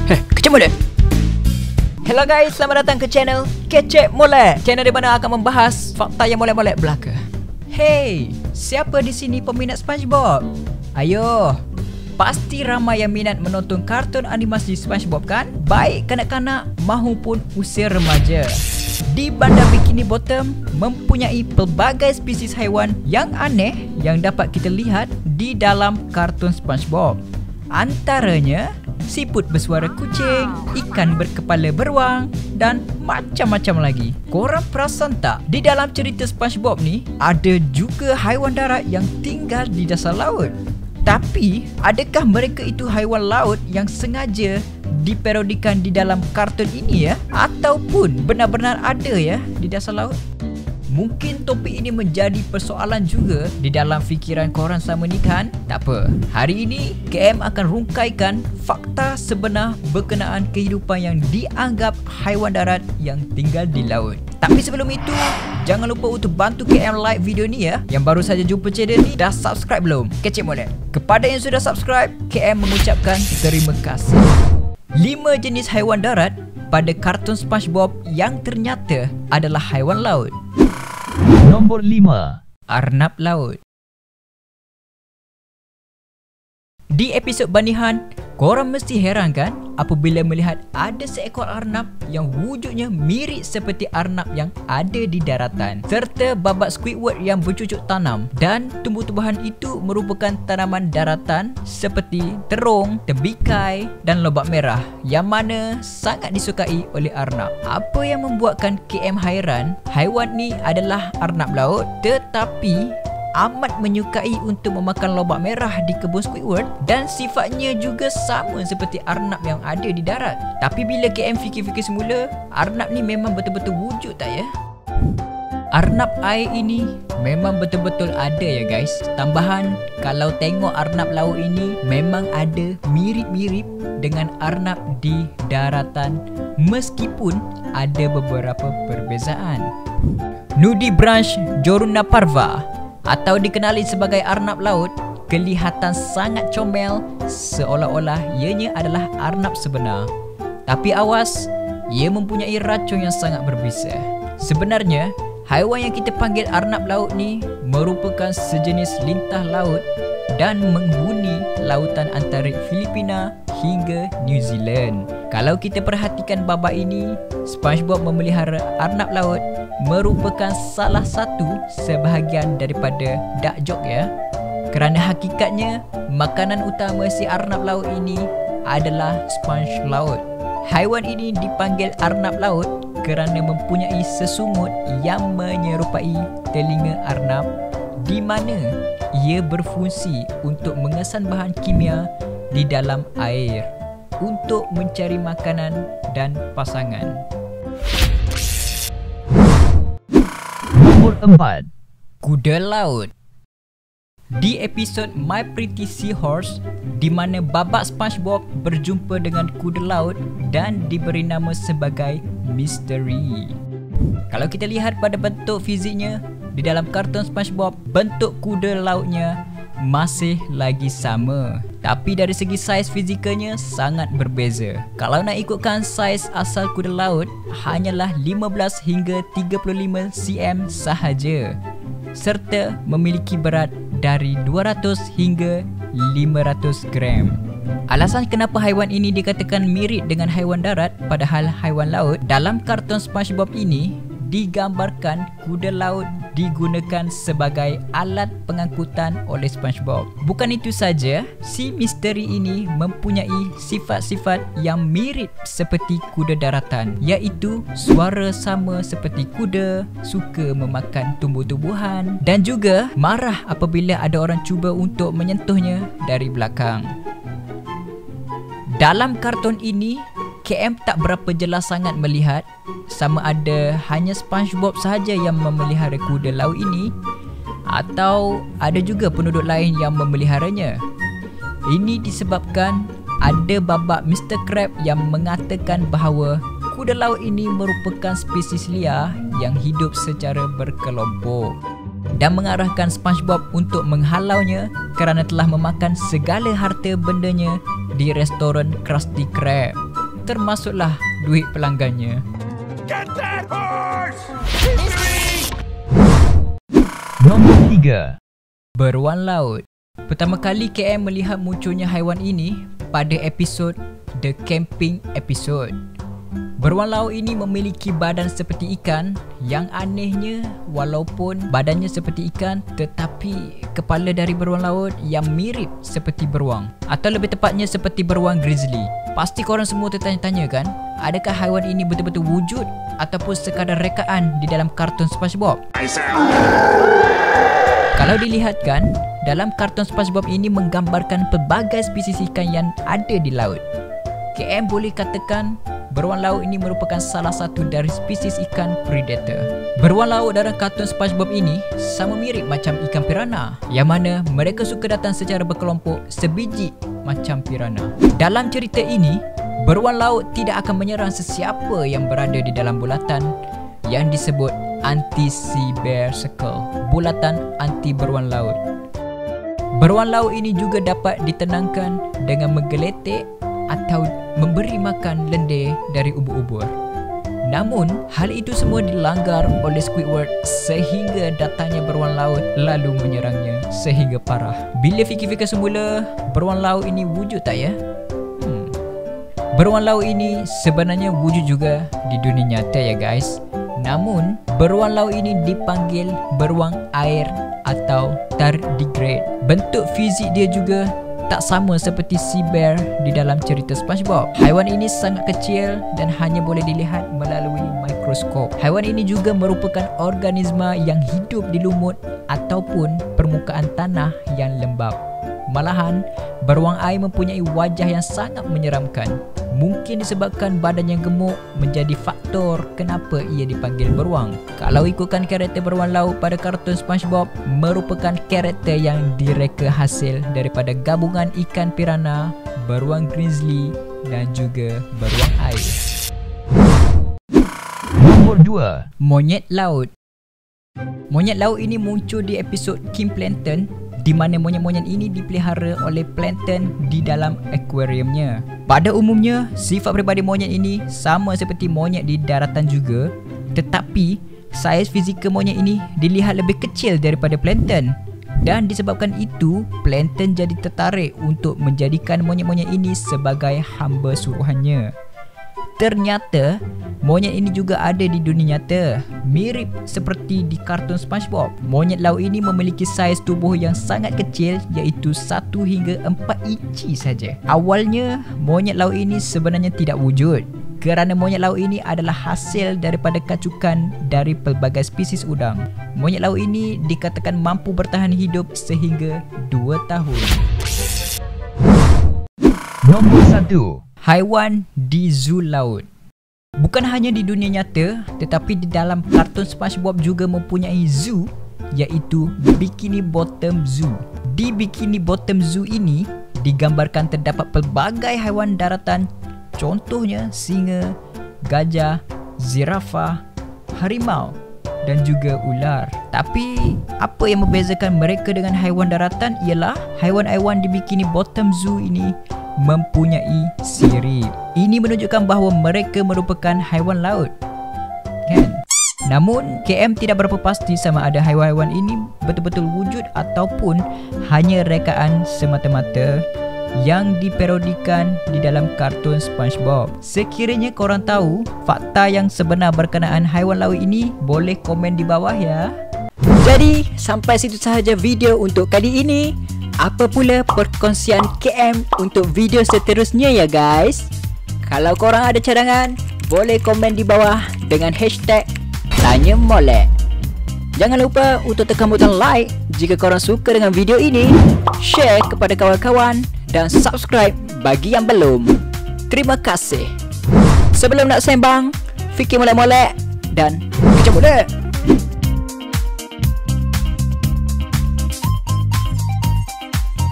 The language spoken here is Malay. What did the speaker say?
Kecek Molek. Hello guys, selamat datang ke channel Kecek Molek. Channel di mana akan membahas fakta yang molek-molek belaka. Hey, siapa di sini peminat SpongeBob? Ayo, pasti ramai yang minat menonton kartun animasi SpongeBob kan? Baik kanak-kanak maupun usia remaja. Di bandar Bikini Bottom mempunyai pelbagai spesies haiwan yang aneh yang dapat kita lihat di dalam kartun SpongeBob. Antaranya siput bersuara kucing, ikan berkepala beruang, dan macam-macam lagi. Korang perasan tak? Di dalam cerita SpongeBob ni, ada juga haiwan darat yang tinggal di dasar laut. Tapi, adakah mereka itu haiwan laut yang sengaja diparodikan di dalam kartun ini ya? Ataupun benar-benar ada ya di dasar laut? Mungkin topik ini menjadi persoalan juga di dalam fikiran korang selama ni kan? Tak apa, hari ini KM akan rungkaikan fakta sebenar berkenaan kehidupan yang dianggap haiwan darat yang tinggal di laut. Tapi sebelum itu, jangan lupa untuk bantu KM like video ni ya. Yang baru saja jumpa channel ni, dah subscribe belum? Kecek Molek. Kepada yang sudah subscribe, KM mengucapkan terima kasih. 5 jenis haiwan darat pada kartun SpongeBob yang ternyata adalah haiwan laut. Nombor 5. Arnab laut. Di episod Banihan, korang mesti heran kan apabila melihat ada seekor arnab yang wujudnya mirip seperti arnab yang ada di daratan, serta babat Squidward yang bercucuk tanam, dan tumbuh-tumbuhan itu merupakan tanaman daratan seperti terung, tembikai dan lobak merah yang mana sangat disukai oleh arnab. Apa yang membuatkan KM hairan, haiwan ni adalah arnab laut tetapi amat menyukai untuk memakan lobak merah di kebun Squidward, dan sifatnya juga sama seperti arnab yang ada di darat. Tapi bila KM fikir-fikir semula, arnab ni memang betul-betul wujud tak ya? Arnab air ini memang betul-betul ada ya guys. Tambahan, kalau tengok arnab laut ini memang ada mirip-mirip dengan arnab di daratan meskipun ada beberapa perbezaan. Nudibranch jorunaparva atau dikenali sebagai arnab laut kelihatan sangat comel seolah-olah ianya adalah arnab sebenar. Tapi awas, ia mempunyai racun yang sangat berbisa. Sebenarnya, haiwan yang kita panggil arnab laut ni merupakan sejenis lintah laut dan menghuni lautan antara Filipina hingga New Zealand. Kalau kita perhatikan babak ini, SpongeBob memelihara arnab laut merupakan salah satu sebahagian daripada duck joke ya. Kerana hakikatnya, makanan utama si arnab laut ini adalah sponge laut. Haiwan ini dipanggil arnab laut kerana mempunyai sesungut yang menyerupai telinga arnab, di mana ia berfungsi untuk mengesan bahan kimia di dalam air untuk mencari makanan dan pasangan. Nombor 4. Kuda laut. Di episod My Pretty Seahorse, di mana babak SpongeBob berjumpa dengan kuda laut dan diberi nama sebagai Mystery. Kalau kita lihat pada bentuk fiziknya, di dalam kartun SpongeBob, bentuk kuda lautnya masih lagi sama, tapi dari segi saiz fizikalnya sangat berbeza. Kalau nak ikutkan saiz asal kuda laut, hanyalah 15 hingga 35 cm sahaja, serta memiliki berat dari 200 hingga 500 gram. Alasan kenapa haiwan ini dikatakan mirip dengan haiwan darat padahal haiwan laut, dalam kartun SpongeBob ini digambarkan kuda laut digunakan sebagai alat pengangkutan oleh SpongeBob. Bukan itu saja, si misteri ini mempunyai sifat-sifat yang mirip seperti kuda daratan, iaitu suara sama seperti kuda, suka memakan tumbuh-tumbuhan, dan juga marah apabila ada orang cuba untuk menyentuhnya dari belakang. Dalam kartun ini, KM tak berapa jelas sangat melihat sama ada hanya SpongeBob sahaja yang memelihara kuda laut ini atau ada juga penduduk lain yang memeliharanya. Ini disebabkan ada babak Mr. Crab yang mengatakan bahawa kuda laut ini merupakan spesies liar yang hidup secara berkelompok. dan mengarahkan SpongeBob untuk menghalaunya kerana telah memakan segala harta bendanya di restoran Krusty Krab, termasuklah duit pelanggannya. Get that horse! Nombor 3. Beruang laut. Pertama kali KM melihat munculnya haiwan ini pada episod The Camping episode. Beruang laut ini memiliki badan seperti ikan. Yang anehnya, walaupun badannya seperti ikan, tetapi kepala dari beruang laut yang mirip seperti beruang, atau lebih tepatnya seperti beruang grizzly. Pasti korang semua tertanya-tanya kan, adakah haiwan ini betul-betul wujud ataupun sekadar rekaan di dalam kartun SpongeBob? Kalau dilihatkan, dalam kartun SpongeBob ini menggambarkan pelbagai spesies ikan yang ada di laut. KM boleh katakan beruang laut ini merupakan salah satu dari spesies ikan predator. Beruang laut dalam kartun SpongeBob ini sama mirip macam ikan piranha, yang mana mereka suka datang secara berkelompok sebiji macam piranha. Dalam cerita ini, beruang laut tidak akan menyerang sesiapa yang berada di dalam bulatan yang disebut anti-sea bear circle, bulatan anti beruang laut. Beruang laut ini juga dapat ditenangkan dengan menggeletek atau memberi makan lendir dari ubur-ubur. Namun, hal itu semua dilanggar oleh Squidward sehingga datangnya beruang laut lalu menyerangnya sehingga parah. Bila fikir-fikir semula, beruang laut ini wujud tak ya? Beruang laut ini sebenarnya wujud juga di dunia nyata ya guys. Namun, beruang laut ini dipanggil beruang air atau tardigrade. Bentuk fizik dia juga tak sama seperti sea bear di dalam cerita SpongeBob. Haiwan ini sangat kecil dan hanya boleh dilihat melalui mikroskop. Haiwan ini juga merupakan organisma yang hidup di lumut ataupun permukaan tanah yang lembap. Malahan, beruang air mempunyai wajah yang sangat menyeramkan. Mungkin disebabkan badan yang gemuk menjadi faktor kenapa ia dipanggil beruang. Kalau ikutkan karakter beruang laut pada kartun SpongeBob merupakan karakter yang direka hasil daripada gabungan ikan piranha, beruang grizzly dan juga beruang air. Nombor 2. Monyet laut. Monyet laut ini muncul di episod King Plankton, di mana monyet-monyet ini dipelihara oleh plankton di dalam akuariumnya. Pada umumnya, sifat peribadi monyet ini sama seperti monyet di daratan juga, tetapi saiz fizikal monyet ini dilihat lebih kecil daripada plankton. Dan disebabkan itu, plankton jadi tertarik untuk menjadikan monyet-monyet ini sebagai hamba suruhannya. Ternyata, monyet ini juga ada di dunia nyata. Mirip seperti di kartun SpongeBob. Monyet laut ini memiliki saiz tubuh yang sangat kecil, iaitu 1 hingga 4 inci saja. Awalnya, monyet laut ini sebenarnya tidak wujud kerana monyet laut ini adalah hasil daripada kacukan dari pelbagai spesies udang. Monyet laut ini dikatakan mampu bertahan hidup sehingga 2 tahun. Nombor 1. Haiwan di zoo laut. Bukan hanya di dunia nyata, tetapi di dalam kartun SpongeBob juga mempunyai zoo, iaitu Bikini Bottom Zoo. Di Bikini Bottom Zoo ini digambarkan terdapat pelbagai haiwan daratan, contohnya singa, gajah, zirafah, harimau dan juga ular. Tapi apa yang membezakan mereka dengan haiwan daratan ialah haiwan-haiwan di Bikini Bottom Zoo ini mempunyai sirip. Ini menunjukkan bahawa mereka merupakan haiwan laut, kan? Namun, KM tidak berapa pasti sama ada haiwan-haiwan ini betul-betul wujud ataupun hanya rekaan semata-mata yang diparodikan di dalam kartun SpongeBob. Sekiranya korang tahu fakta yang sebenar berkenaan haiwan laut ini, boleh komen di bawah ya. Jadi, sampai situ sahaja video untuk kali ini. Apa pula perkongsian KM untuk video seterusnya ya guys? Kalau korang ada cadangan, boleh komen di bawah dengan hashtag Tanya Molek. Jangan lupa untuk tekan butang like jika korang suka dengan video ini, share kepada kawan-kawan dan subscribe bagi yang belum. Terima kasih. Sebelum nak sembang, fikir molek-molek dan kejap molek.